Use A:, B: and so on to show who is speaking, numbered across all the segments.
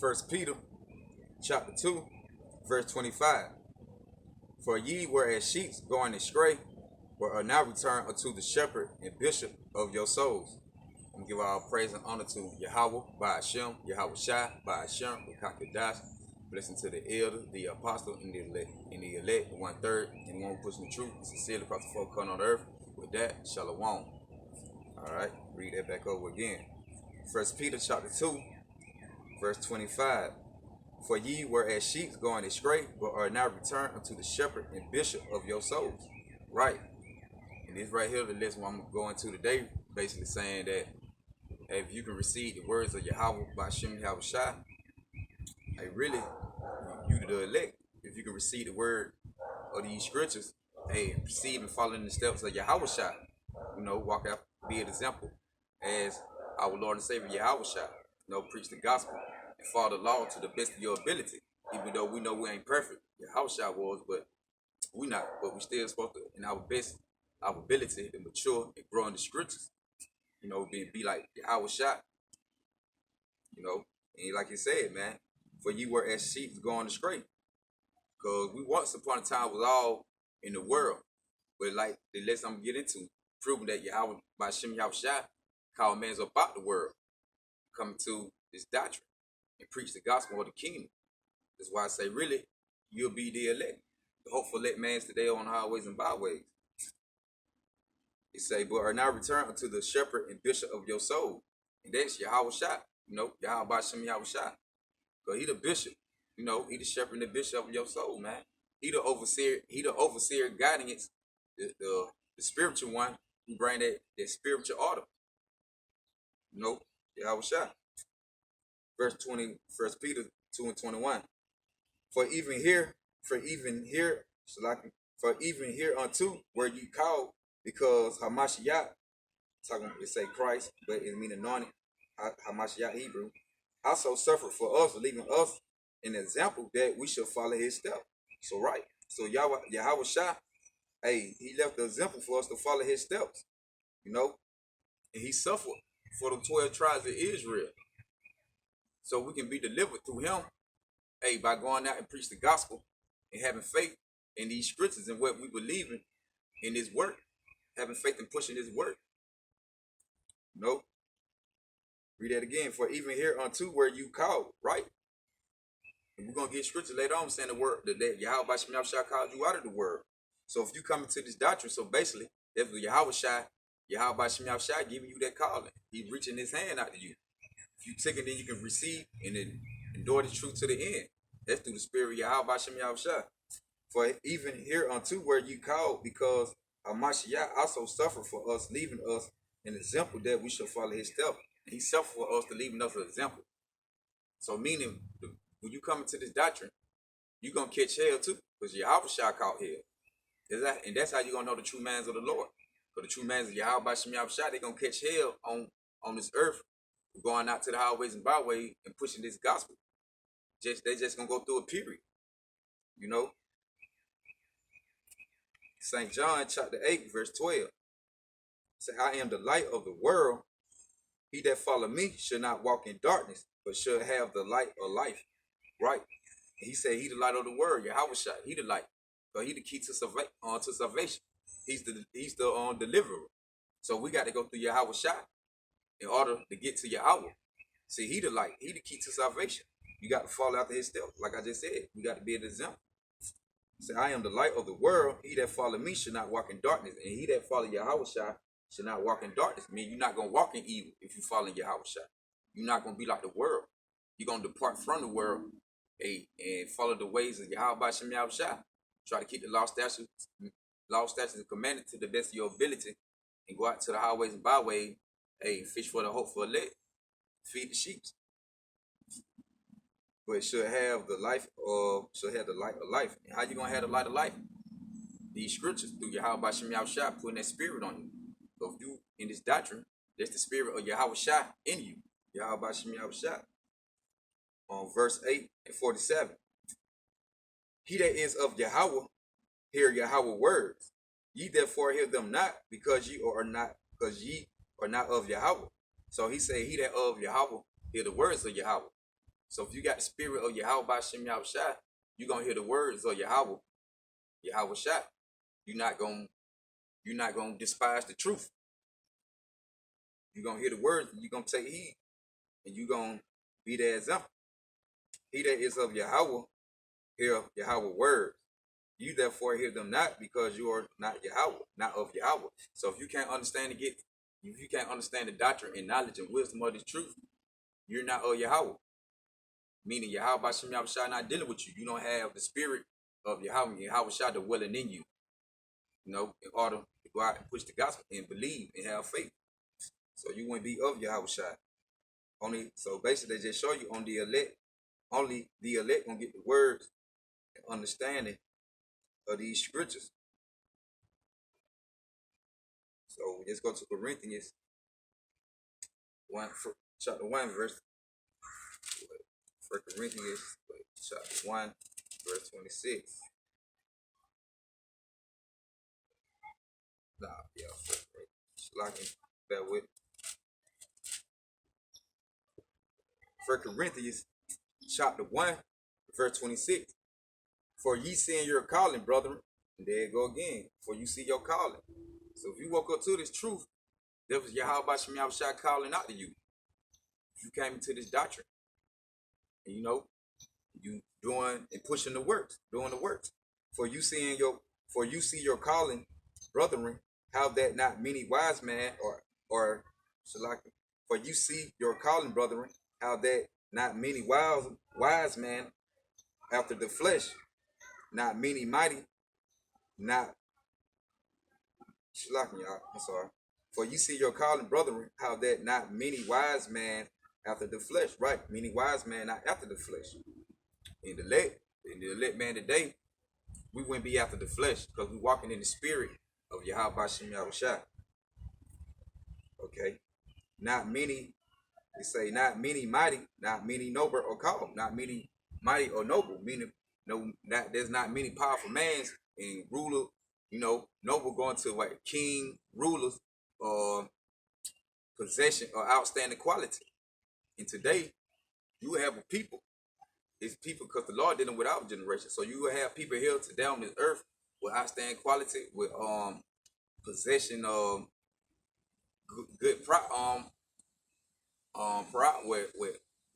A: First Peter chapter 2, verse 25. For ye were as sheep going astray, but are now returned unto the shepherd and bishop of your souls. I'm going to give all praise and honor to Yahawah, bahasham, Yahawashi, bahasham, Kakadash. Blessing to the elder, the apostle, and the elect, 1/3, and one pushing the truth, sincerely across the four corners on the earth. With that, shalom. Alright, read that back over again. First Peter chapter 2, verse 25. For ye were as sheep going astray, but are now returned unto the shepherd and bishop of your souls. Right. And this right here, the lesson I'm going to today, basically saying that if you can receive the words of Yahawah by Shem Yahawashi, really, you the elect. If you can receive the word of these scriptures, receive and follow in the steps of Yahawashi, walk out, be an example as our Lord and Savior Yahawashi, preach the gospel and follow the law to the best of your ability. Even though we know we ain't perfect, Yahawashi was, but we not. But we still supposed to, in our best, our ability to mature and grow in the scriptures. Be like Yahawashi. And like you said, man, for you were as sheep going astray. Because we once upon a time was all in the world. But like the lesson I'm going to get into, proving that Yahawah by Shem Yahawashi called men about the world, coming to this doctrine and preach the gospel of the kingdom. That's why I say, really, you'll be the elect. The hopeful elect man's today on highways and byways. It say, but are now returned unto the shepherd and bishop of your soul. And that's Yahawashi. Yahawah by Shem Yahawashi. Because he the bishop. He the shepherd and the bishop of your soul, man. He the overseer guiding it, the spiritual one who bring that spiritual order. Yahawashi. Verse 20, 1 Peter 2 and 21. For even here unto were you called, because Hamashiach, it say Christ, but it mean anointed, Hamashiach Hebrew, also suffered for us, leaving us an example that we should follow his step. So right. So Yahawashi, he left the example for us to follow his steps. And he suffered for the 12 tribes of Israel. So we can be delivered through him, by going out and preach the gospel and having faith in these scriptures and what we believe in his work. Having faith in pushing his work. Read that again. For even here unto where you called, right? And we're gonna get scripture later on saying the word that Yahawah by Shem Yahawashi called you out of the world. So if you come into this doctrine, so basically that's what Yahawah by Shem Yahawashi giving you that calling. He's reaching his hand out to you. If you take it, then you can receive and then endure the truth to the end. That's through the spirit of Yahawah by Shem Yahawashi. For even here unto where you called, because Hamashiach also suffered for us, leaving us an example that we should follow his step. He suffered for us to leaving us an example. So meaning, when you come into this doctrine, you're going to catch hell too, because Yahawashi caught hell. And that's how you're going to know the true mans of the Lord. Because the true mans of Yahawah by Shem Yahawashi, they're going to catch hell on this earth, going out to the highways and byways and pushing this gospel. They just going to go through a period. St. John chapter 8, verse 12. Say, I am the light of the world. He that follow me should not walk in darkness, but should have the light of life. Right? And he said he the light of the world. Yahawashi, he the light. But he the key to salvation. He's the deliverer. So we got to go through Yahawashi in order to get to Yahawah. See, he the light. He the key to salvation. You got to follow after his steps. Like I just said, we got to be an example. Say, I am the light of the world. He that follow me should not walk in darkness. And he that follow Yahawashi should not walk in darkness. I mean, you're not going to walk in evil if you follow Yahawashi. You're not going to be like the world. You're going to depart from the world and follow the ways of Yahawah by Shem Yahawashi. Try to keep the law, statutes, and commandments to the best of your ability and go out to the highways and byways, fish for the hopeful elect, feed the sheep. But it should have the light of life. And how you gonna have the light of life? These scriptures through Yahawah by Shem Yahawashi putting that spirit on you. So if you in this doctrine, there's the spirit of Yahawashi in you. Yahawah by Shem Yahawashi. On verse 8 and 47. He that is of Yahawah, hear Yahawah words. Ye therefore hear them not, because ye are not of Yahawah. So he said, he that of Yahawah hear the words of Yahawah. So if you got the spirit of Yahawah bahasham Yahawashi, you're gonna hear the words of Yahawah, Yahawashi. You're not gonna despise the truth. You're gonna hear the words, and you're gonna take heed, and you're gonna be the example. He that is of Yahawah, hear Yahawah words. You therefore hear them not, because you are not Yahawah, not of Yahawah. So if you can't understand the doctrine and knowledge and wisdom of this truth, you're not of Yahawah. Meaning Yahawah bahasham Yahawashi not dealing with you. You don't have the spirit of Yahawah, Yahawashi dwelling in you. In order to go out and push the gospel and believe and have faith. So you wouldn't be of Yahawashi. So basically they just show you on the elect. Only the elect gonna get the words and understanding of these scriptures. So we just go to Corinthians 1, chapter 1, verse. 1 Corinthians chapter 1, verse 26. Bear with. 1 Corinthians chapter 1, verse 26. For ye see in your calling, brethren, and there you go again. For you see your calling. So if you woke up to this truth, there was Yahawah bahasham Yahawashi calling out to you. You came into this doctrine. And you doing and pushing the works, doing the works. For you see your calling, brethren, how that not many wise men or for you see your calling, brethren, how that not many wise men after the flesh, not many mighty, not I'm sorry. For you see your calling, brethren, how that not many wise men after the flesh, right? Many wise men not after the flesh. In the elect man today, we wouldn't be after the flesh because we walking in the spirit of Yahawah bahasham Yahawashi. Okay, not many. They say not many mighty, not many noble or called, not many mighty or noble. Meaning, there's not many powerful mans and ruler. Noble going to like king, rulers, or possession or outstanding quality. And today, you have a people. It's people because the Lord dealing with our generation. So you will have people here today on this earth with outstanding quality, with possession of good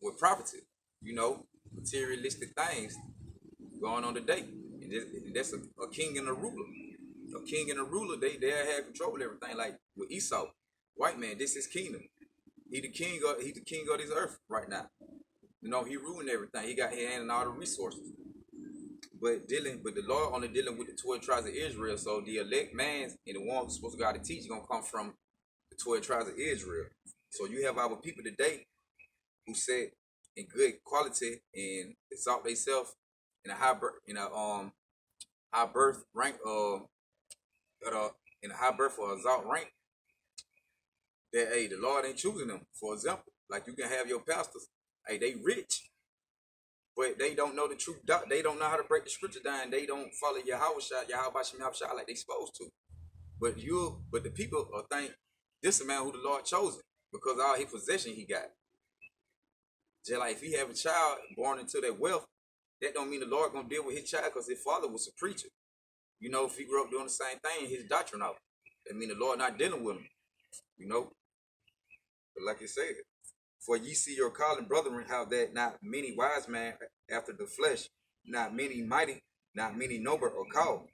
A: with property, materialistic things going on today. And that's a king and a ruler. A king and a ruler, they have control of everything. Like with Esau, white man, this is kingdom. He's the king of this earth right now. He ruling everything. He got his hand in all the resources. But the Lord only dealing with the 12 tribes of Israel. So the elect man and the one who's supposed to go out to teach is gonna come from the 12 tribes of Israel. So you have our people today who said in good quality and exalt themselves in a high birth rank in a high birth or exalt rank. That the Lord ain't choosing them. For example, like you can have your pastors, they rich, but they don't know the truth. They don't know how to break the scripture down. They don't follow Yahawah bahasham Yahawashi like they supposed to. But the people think this is a man who the Lord chosen because all his possession he got. Just like if he have a child born into that wealth, that don't mean the Lord gonna deal with his child because his father was a preacher. If he grew up doing the same thing, his doctrine out. That mean the Lord not dealing with him. But like you said, for ye see your calling, brethren, how that not many wise men after the flesh, not many mighty, not many noble or called.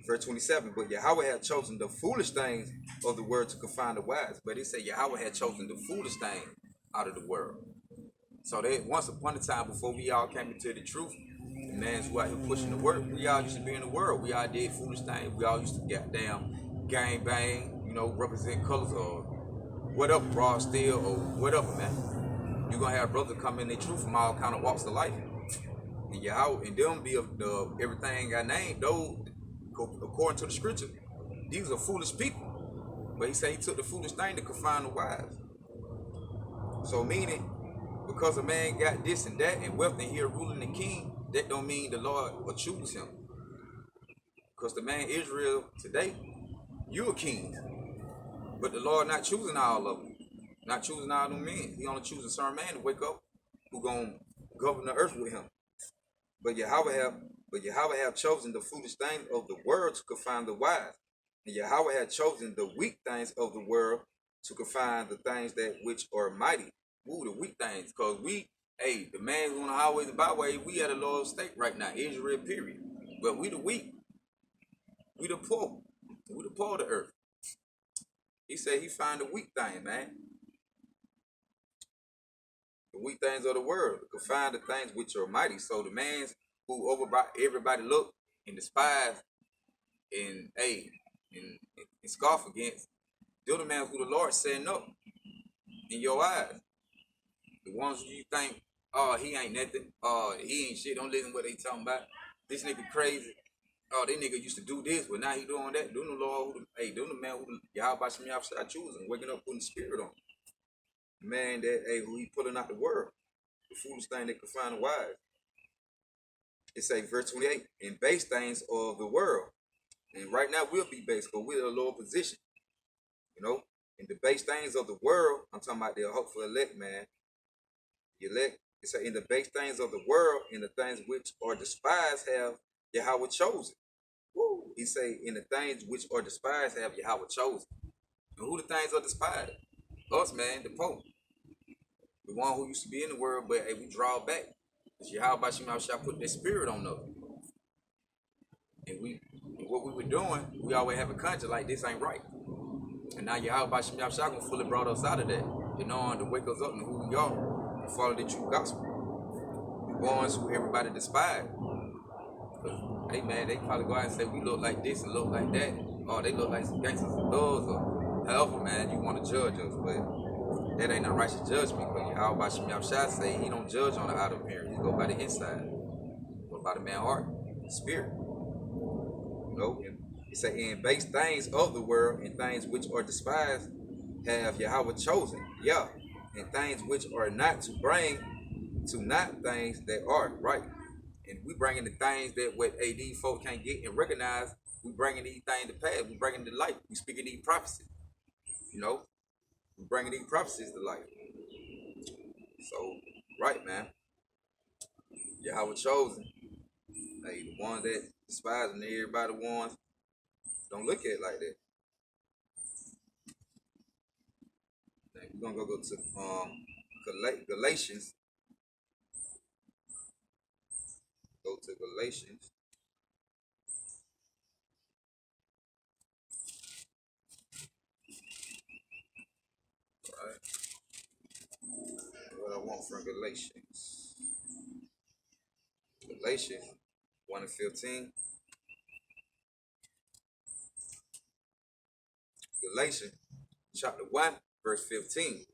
A: Verse 27, but Yahawah had chosen the foolish things of the world to confound the wise. But it said Yahawah had chosen the foolish things out of the world. So that once upon a time, before we all came into the truth, the man's who out here pushing the word, we all used to be in the world. We all did foolish things. We all used to goddamn gang bang, represent colors or whatever, broad steel or whatever, man. You're gonna have brothers come in the truth from all kind of walks of life. And Yahawah and them be of the everything I named, those according to the scripture, these are foolish people. But he said he took the foolish thing to confound the wise. So meaning, because a man got this and that and wealth and here ruling the king, that don't mean the Lord will choose him. Because the man Israel today, you're a king. But the Lord not choosing all of them. Not choosing all them men. He only choosing certain man to wake up who gonna govern the earth with him. But Yahawah have chosen the foolish things of the world to confine the wise. And Yahawah had chosen the weak things of the world to confine the things that which are mighty. Ooh, the weak things. Because the man who's on the highways and byways, we at a low state right now, Israel, period. But we the weak. We the poor. We the poor of the earth. He said he find the weak thing, man. The weak things of the world, to confine the things which are mighty. So the man who everybody look and despise and scoff against, they're the man who the Lord said no in your eyes. The ones you think, oh, he ain't nothing, oh, he ain't shit, don't listen to what they talking about. This nigga crazy. Oh, that nigga used to do this, but now he doing that. Doing the Lord, doing the man who Yahawashi choosing, waking up, putting the spirit on. The man that, who he pulling out the world. The foolish thing that could find the wise. It say verse 28, in base things of the world. And right now we'll be base because we're in a lower position. You know, in the base things of the world, I'm talking about the hopeful elect, man. The elect, it say in the base things of the world, in the things which are despised have Yahawah chosen. Woo. He say in the things which are despised have Yahawah chosen. And who the things are despised? Us, man, the Pope. The one who used to be in the world, but we draw back. Because Yahawashi put that spirit on us. And what we were doing, we always have a conscience like this ain't right. And now Yahawashi gonna fully brought us out of that. You know, to wake us up and who we are and follow the true gospel. The ones who everybody despise. Hey man, they probably go out and say we look like this and look like that. Or they look like some gangsters and thugs or however, man, you want to judge us, but that ain't no righteous judgment. Because Yahawashi say he don't judge on the outer appearance, he go by the inside. Go by the man's heart, spirit. You know, he say in base things of the world and things which are despised have Yahawah chosen. Yeah. And things which are not to bring to not things that are right. And we bringing the things that what AD folk can't get and recognize. We bringing these things to pass. We bringing the light. We speaking these prophecies. You know, we bringing these prophecies to life. So, right, man. Yahawah chosen. Hey, the ones that despise and everybody ones don't look at it like that. Hey, we're gonna go to Galatians. Go to Galatians. All right. What I want from Galatians. Galatians 1 and 15. Galatians chapter 1, verse 15.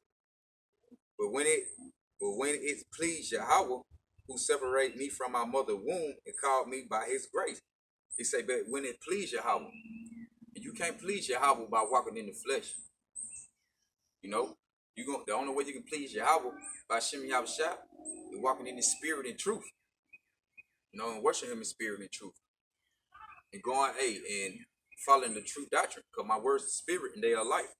A: But when it pleased Yahawah, who separated me from my mother's womb and called me by his grace. He say, but when it pleased Yahawah, and you can't please Yahawah by walking in the flesh. You know, the only way you can please Yahawah by Shem Yahawashi is walking in the spirit and truth. You know, and worship him in spirit and truth. And going, and following the true doctrine, because my words are spirit and they are life.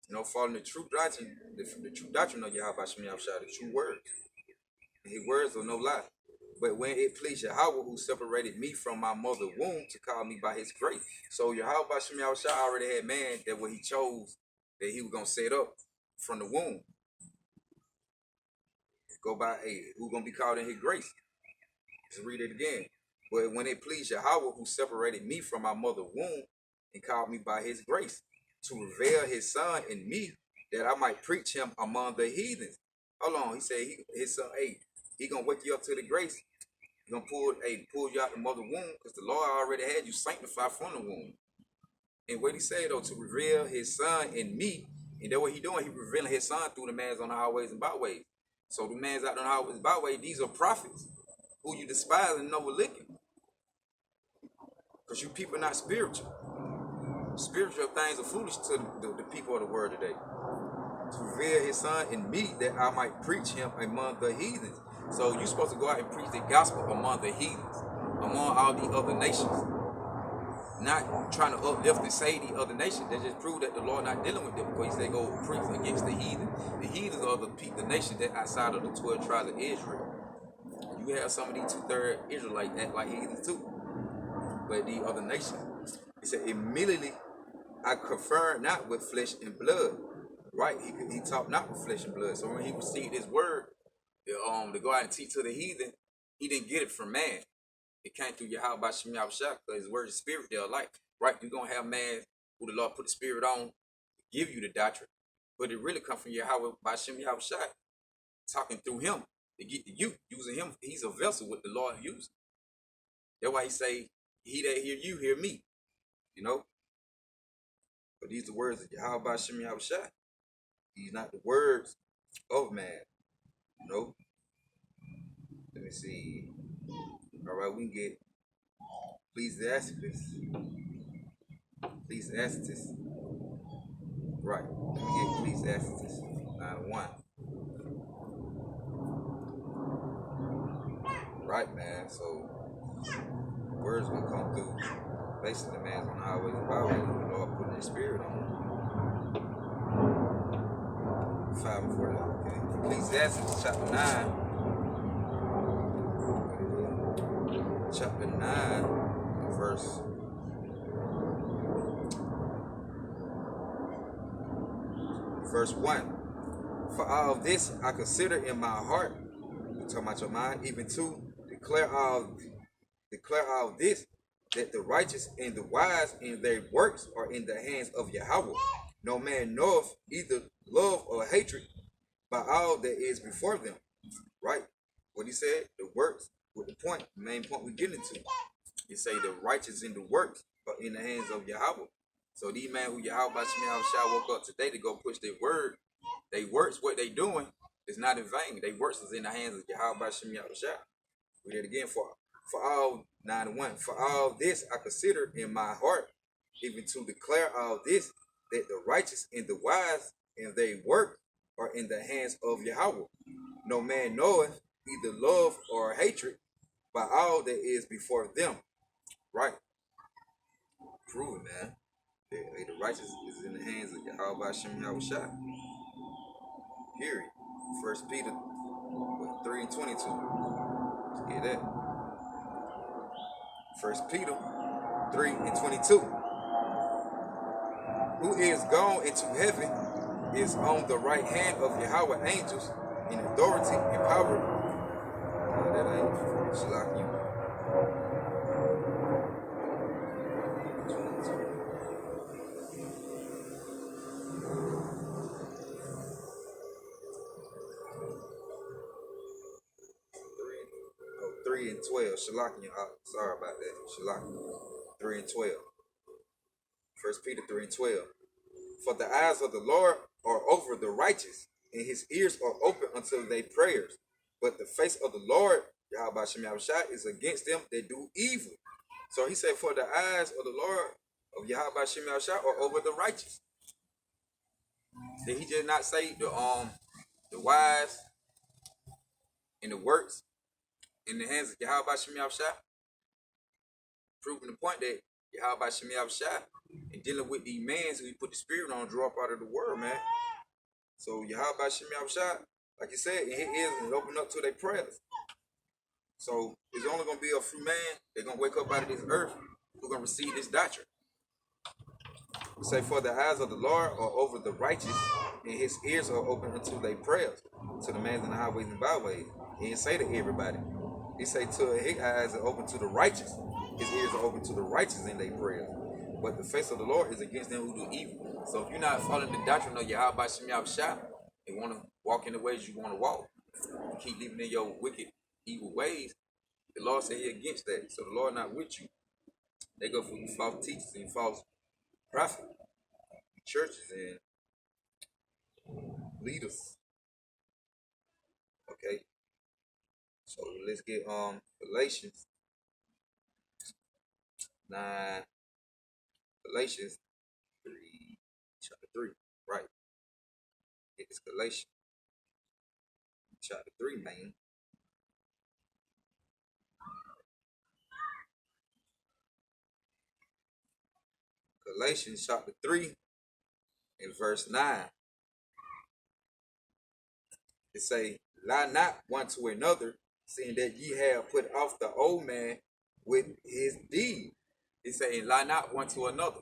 A: You know, following the true doctrine, the true doctrine of Yahawashi, the true words. And his words are no lie. But when it pleased Yahawah, who separated me from my mother's womb to call me by his grace. So Yahawashi already had man that what he chose, that he was going to set up from the womb. Go by, who's going to be called in his grace. Let's read it again. But when it pleased Yahawah, who separated me from my mother's womb and called me by his grace, to reveal his son in me, that I might preach him among the heathens. Hold on, he said his son, he gonna wake you up to the grace. He gonna pull you out the mother womb, because the Lord already had you sanctified from the womb. And what he said though, to reveal his son in me, and that what he doing, he revealing his son through the man's on the highways and byways. So the man's out on the highways and byways, these are prophets who you despise and overlooking. Because you people are not spiritual. Spiritual things are foolish to the people of the world today. To reveal his son in me, that I might preach him among the heathens. So you're supposed to go out and preach the gospel among the heathens, among all the other nations. Not trying to uplift and say the other nations. They just prove that the Lord not dealing with them, because he said go preach against the heathen. The heathens are the nation that outside of the 12 tribes of Israel. You have some of these two-third Israelites act like heathens too. But the other nations, he said, immediately I conferred not with flesh and blood. Right? He talked not with flesh and blood. So when he received his word, to go out and teach to the heathen, he didn't get it from man. It came through Yahawah Yahawashi, because his word is spirit, they're like. Right? You're gonna have man who the Lord put the spirit on, give you the doctrine. But it really comes from Yahawah Yahawashi, talking through him to get to you, using him. He's a vessel with the Lord using. That's why he say, he that hear you, hear me. You know? But these are the words of Yahawah Yahawashi. These not the words of man. You know? Let me see. All right, we can get Ecclesiasticus. Right. Let me get Ecclesiasticus 9:1. Right, man. So words gonna come through. Basically, man's on the highways and byways. The Lord putting his spirit on him. 5 and 4. Okay. Ecclesiastes chapter 9. Chapter 9, verse 1. For all this I consider in my heart, you're talking about your mind, even to declare all this, that the righteous and the wise in their works are in the hands of Yahawah. No man knoweth either love or hatred by all that is before them. Right? What he said, the works, with the point, the main point we're getting to. He say the righteous in the works are in the hands of Yahawah. So these men who Yahawah woke up today to go push their word, they works, what they doing is not in vain. They works is in the hands of Yahawah. Read it again. For all 9:1. For all this I consider in my heart, even to declare all this, that the righteous and the wise and they work are in the hands of Yahawah. No man knoweth either love or hatred by all that is before them. Right? Prove it, man. The righteous is in the hands of Yahawashi. Period. 1 Peter 3 and 22. Let's get that. 1 Peter 3 and 22. Who is gone into heaven is on the right hand of Yahawah angels in authority and power. That ain't Shalak. 3 and 12. Shalakim. Sorry about that. Shalakim. 3 and 12. 1 Peter 3 and 12. For the eyes of the Lord are over the righteous, and his ears are open unto their prayers. But the face of the Lord, Yahawah is against them that do evil. So he said, for the eyes of the Lord of Yahawah are over the righteous. Did he just not say the wise and the works in the hands of Yahawah? Proving the point that Yahawah and dealing with these men who he put the spirit on, draw up out of the world, man. So Yahawah, like you said, in his ears and open up to their prayers. So it's only gonna be a few men they're gonna wake up out of this earth who're gonna receive this doctrine. We say, for the eyes of the Lord are over the righteous, and his ears are open unto their prayers, to the man in the highways and byways. He didn't say to everybody. He say to his eyes are open to the righteous. His ears are open to the righteous in their prayers. But the face of the Lord is against them who do evil. So if you're not following the doctrine of Yahawah and want to walk in the ways you want to walk, you keep living in your wicked, evil ways, the Lord said he against that. So the Lord not with you. They go for false teachers and false prophets, churches and leaders. Okay. So let's get Galatians 9, Galatians 3, chapter 3, right? Get this Galatians chapter 3, man. Galatians chapter 3 and verse 9. It say, lie not one to another, saying that ye have put off the old man with his deed. It saying, lie not one to another.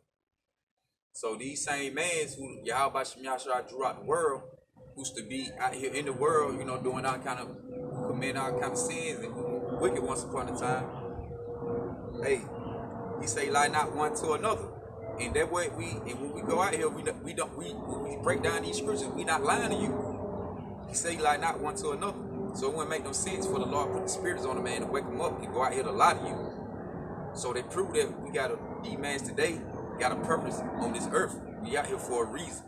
A: So these same mans who Yahawashi drew out the world, who's to be out here in the world, doing all kind of, committing all kind of sins and wicked once upon a time. Hey, he say lie not one to another. And that way when we go out here, we break down these scriptures, we not lying to you. He say lie not one to another. So it wouldn't make no sense for the Lord to put the spirits on a man to wake him up and go out here to lie to you. So they prove that these mans today got a purpose on this earth. We out here for a reason.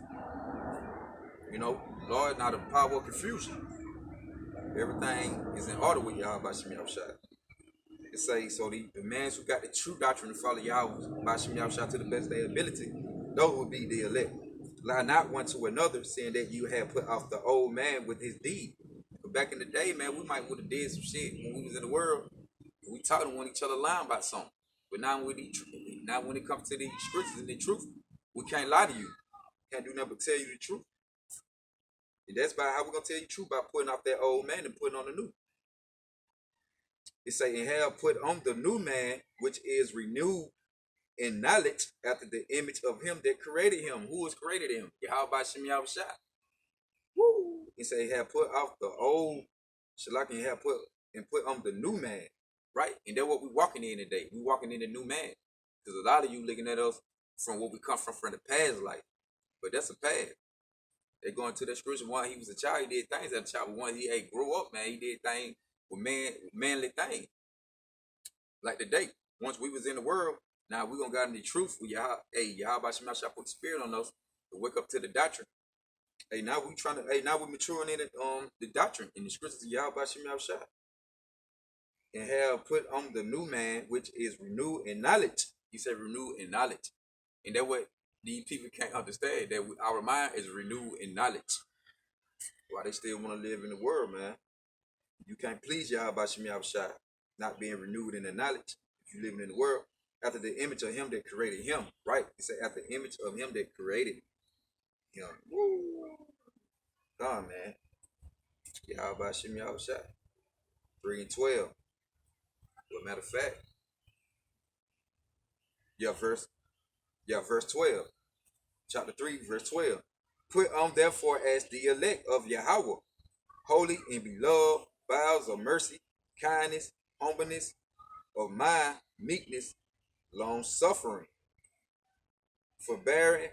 A: Lord, not a power of confusion. Everything is in order with Yahawashi. It say, so the mans who got the true doctrine to follow Yahawashi to the best of their ability, those will be the elect. Lie not one to another, saying that you have put off the old man with his deed. But back in the day, man, we might would have did some shit when we was in the world. We taught them when each other lying about something. But now when it comes to the scriptures and the truth, we can't lie to you. Can't do nothing but tell you the truth. And that's by how we're gonna tell you the truth, by putting off that old man and putting on the new. It say, and have put on the new man, which is renewed in knowledge after the image of him that created him. Who has created him? Yahawashi. Woo! It say, have put off the old Shalak and have put on the new man. Right? And that's what we're walking in today. We're walking in the new man. Because a lot of you looking at us from what we come from the past life. But that's a past. They going to that scripture. One, he was a child, he did things as a child. But one, he grew up, man. He did things with manly things. Like today, once we was in the world, now we're gonna got in the truth. Yahawashi put the spirit on us to wake up to the doctrine. Hey, now we're maturing in the doctrine in the scriptures of Yahawashi. And have put on the new man, which is renewed in knowledge. He said renewed in knowledge. And that's what these people can't understand, that our mind is renewed in knowledge. Why they still want to live in the world, man. You can't please Yahawashi not being renewed in the knowledge. If you living in the world, after the image of him that created him, right? He said after the image of him that created him. Come on, man. Yahawashi 3:12. Well, matter of fact, verse 12. Chapter 3, verse 12. Put on therefore as the elect of Yahawah, holy and beloved, bowels of mercy, kindness, humbleness of mind, meekness, long suffering, forbearing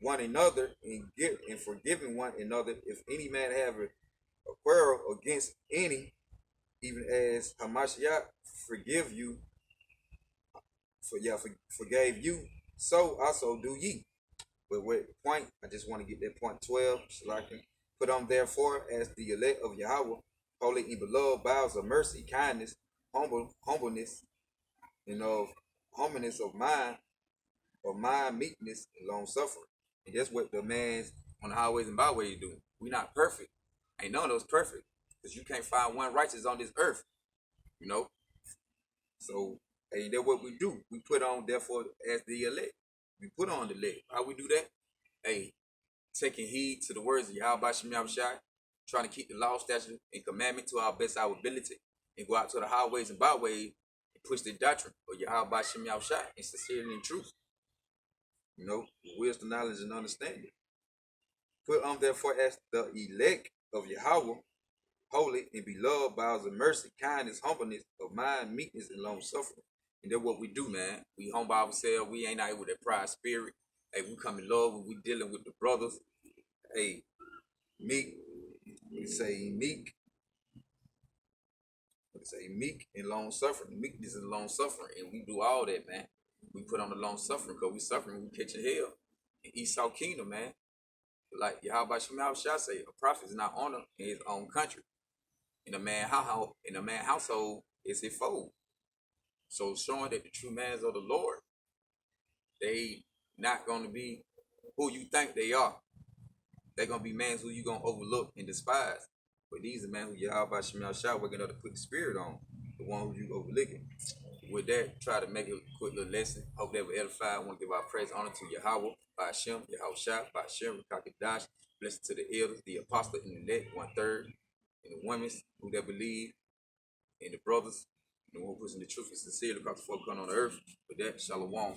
A: one another and forgiving one another, if any man have a quarrel against any, even as Hamashiach forgave you, forgave you, so also do ye. But wait, the point, I just want to get that point 12, so I can put on therefore as the elect of Yahawah, holy and beloved, bowels of mercy, kindness, humbleness, humbleness of mind, meekness, and long suffering. And that's what the man's on the highways and byways do. We not perfect. Ain't none of us perfect. Because you can't find one righteous on this earth. So, hey, that's what we do. We put on, therefore, as the elect. We put on the elect. How we do that? Hey, taking heed to the words of Yahawashi, trying to keep the law, statute, and commandment to our best our ability, and go out to the highways and byways and push the doctrine of Yahawashi and sincerity and truth. Wisdom, knowledge, and understanding. Put on, therefore, as the elect of Yahawah, holy and beloved, bowels of mercy, kindness, humbleness of mind, meekness, and long suffering. And that's what we do, man. We humble ourselves. We ain't out here with that pride spirit. Hey, we come in love when we dealing with the brothers. Hey, meek. We say meek. We say meek and long suffering. Meekness and long suffering. And we do all that, man. We put on the long suffering because we suffering, we catching hell. In Esau kingdom, man. Like Yahawashi say, a prophet is not honored in his own country. In a man's household is his foe. So showing that the true mans of the Lord, they not going to be who you think they are. They're going to be mans who you going to overlook and despise. But these are men who Yahawashi working up to put the spirit on, the one who you overlooking. With that, try to make a quick little lesson. Hope that will edify. I want to give our praise honor to Yahawah, bahasham, Yahawashi, bahasham, Rakakadash. Blessed to the elders, the apostle, and the elect, 1/3, and the women who they believe. and the brothers, and the one who pushing the truth is sincere across the four corners on the earth. With that, shalom.